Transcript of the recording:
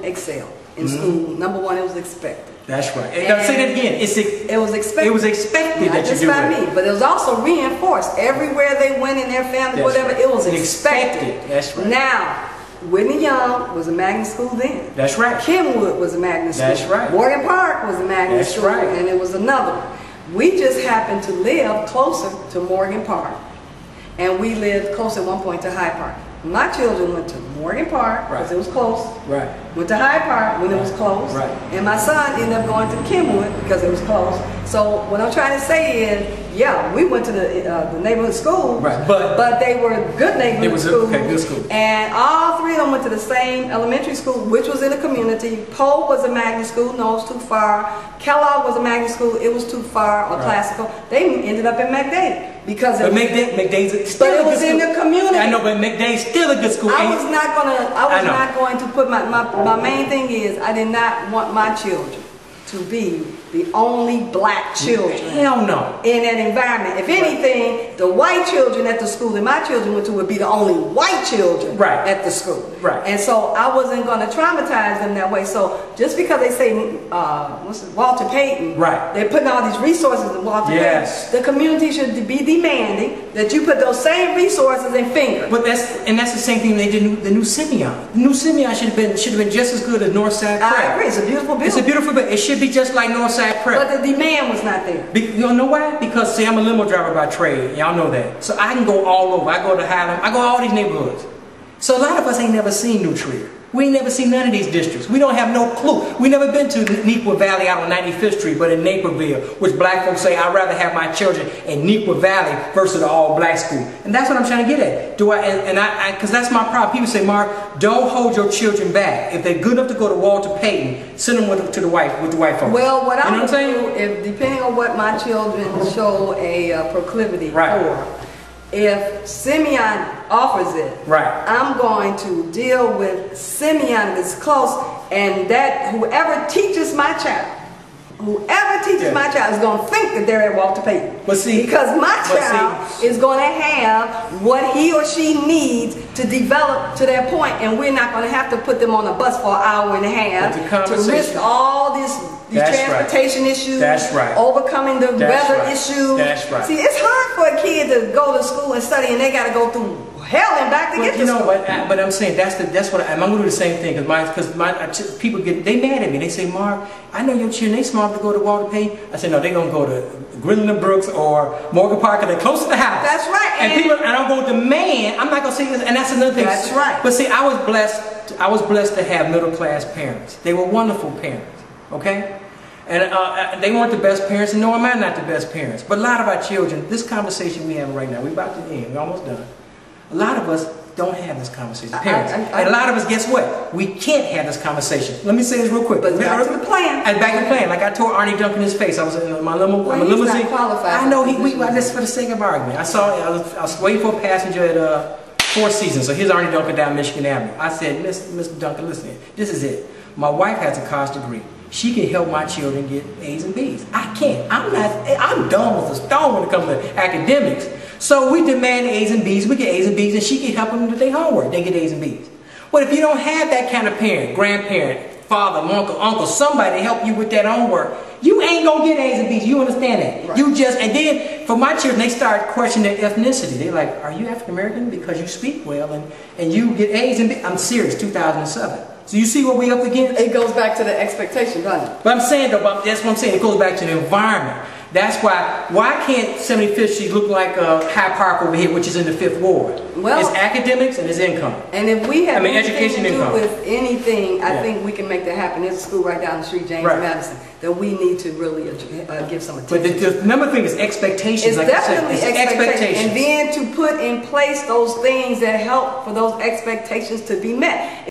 excel in school. Number one, it was expected. That's right. And say that again. It was expected. It was expected not that you just do by it. me, but it was also reinforced. Everywhere they went in their family, That's whatever, right. it was expected. That's right. Now, Whitney Young was a magnet school then. That's right. Kenwood was a magnet school. That's right. Morgan Park was a magnet school. Right. And it was another one. We just happened to live closer to Morgan Park. And we lived close at one point to Hyde Park. My children went to Morgan Park because it was close. Right. Went to Hyde Park when it was close. Right. And my son ended up going to Kenwood because it was close. So what I'm trying to say is, yeah, we went to the neighborhood school. Right. But they were good neighborhood schools. Okay, good school. And all three of them went to the same elementary school, which was in the community. Poe was a magnet school. No, it was too far. Kellogg was a magnet school. It was too far, or classical. They ended up in McDade. Because but McDade's still a good school. in the community. I know, but McDade's still a good school. I was not going to put my main thing is I did not want my children to be the only black children. Hell no. In that environment. If anything, the white children at the school that my children went to would be the only white children at the school. Right. And so I wasn't going to traumatize them that way. So just because they say Walter Payton, they're putting all these resources in Walter Payton, the community should be demanding that you put those same resources in Finger. But that's the same thing they did the new Simeon. The new Simeon should have been just as good as Northside Prep. I agree. It's a beautiful building. It's a beautiful building. It should be just like Northside Prep. But the demand was not there. You know why? Because see, I'm a limo driver by trade. Y'all know that. So I can go all over. I go to Highland. I go to all these neighborhoods. So a lot of us ain't never seen New Trier. We ain't never seen none of these districts. We don't have no clue. We never been to Nequa Valley out on 95th Street, but in Naperville, which black folks say, I'd rather have my children in Nequa Valley versus the all-black school. And that's what I'm trying to get at. Because that's my problem. People say, Mark, don't hold your children back. If they're good enough to go to Walter Payton, send them with the white folks. Well, what I'm going to do, if depending on what my children show a proclivity for, if Simeon offers it, I'm going to deal with Simeon that's close, and that whoever teaches my child, my child is going to think that they're at Walter Payton. Because my child is going to have what he or she needs to develop to that point, and we're not going to have to put them on a bus for an hour and a half to risk all these transportation issues, overcoming the weather issues. See, it's hard for a kid to go to school and study, and they got to go through hell and back to get to school. But I'm saying that's what I'm going to do the same thing because people they mad at me. They say, Mark, I know your children, they smart to go to Walter Payton. I said, no, they're going to go to Gwendolyn Brooks or Morgan Park, and they're close to the house. That's right. And I'm going to demand. I'm not going to say this, and that's another thing. That's right. But see, I was blessed to have middle class parents. They were wonderful parents. Okay. And they weren't the best parents, and nor am I not the best parents. But a lot of our children, this conversation we have right now, we're about to end, we're almost done. A lot of us don't have this conversation, parents. And a lot of us, guess what? We can't have this conversation. Let me say this real quick. But back to the plan. And back to the plan. Like I told Arnie Duncan in his face, I was in my limousine. He's not qualified. I know, just for the sake of argument. I was waiting for a passenger at Four Seasons, so here's Arnie Duncan down Michigan Avenue. I said, Mr. Duncan, listen, this is it. My wife has a college degree. She can help my children get A's and B's. I can't. I'm dumb as a stone when it comes to academics. So we demand A's and B's. We get A's and B's, and she can help them with their homework. They get A's and B's. But if you don't have that kind of parent, grandparent, father, uncle, somebody to help you with that homework, you ain't gonna get A's and B's. You understand that? Right. And then for my children, they start questioning their ethnicity. They're like, are you African American? Because you speak well and you get A's and B's. I'm serious, 2007. So you see what we up against? It goes back to the expectation, doesn't it? But I'm saying though, that's what I'm saying. It goes back to the environment. That's why can't 75th Street look like High Park over here, which is in the 5th Ward? Well, it's academics and it's income. And if we have education anything to do income with anything, I think we can make that happen. There's a school right down the street, James Madison, that we need to really give some attention. But the number thing is expectations. It's like definitely expectations. And then to put in place those things that help for those expectations to be met.